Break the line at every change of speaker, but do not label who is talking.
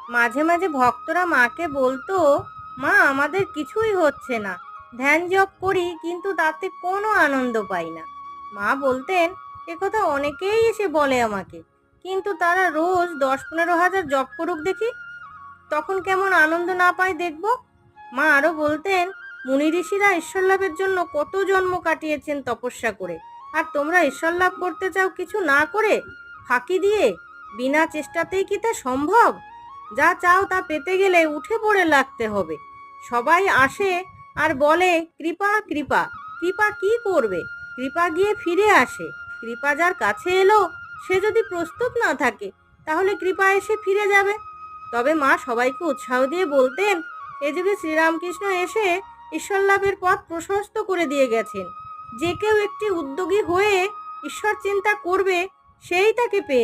মাঝে মাঝে ভক্তরা মাকে বলতো, মা আমাদের কিছুই হচ্ছে না, ধ্যান জপ করি কিন্তু তাতে কোনো আনন্দ পাই না। মা বলতেন, একথা অনেকেই এসে বলে আমাকে, কিন্তু তারা রোজ 10-15 হাজার জপ করুক দেখি, তখন কেমন আনন্দ না পায় দেখব। মা আরো বলতেন, মুনি ঋষিরা ঈশ্বর লাভের জন্য কত জন্ম কাটিয়েছেন তপস্যা করে, আর তোমরা ঈশ্বর লাভ করতে চাও কিছু না করে, ফাঁকি দিয়ে, বিনা চেষ্টাতেই কি তা সম্ভব? যা চাও তা পেতে গেলে উঠে পড়ে লাগতে হবে। সবাই আসে আর বলে কৃপা কৃপা। কৃপা কি করবে? কৃপা গিয়ে ফিরে আসে। কৃপা যার কাছে এলো, সে যদি প্রস্তুত না থাকে, তাহলে কৃপা এসে ফিরে যাবে। তবে মা সবাইকে উৎসাহ দিয়ে বলতেন, এ যুগে শ্রীরামকৃষ্ণ এসে ঈশ্বর লাভের পথ প্রশস্ত করে দিয়ে গেছেন। যে কেউ একটি উদ্যোগী হয়ে ঈশ্বর চিন্তা করবে, সেই তাকে পেয়ে যাবে।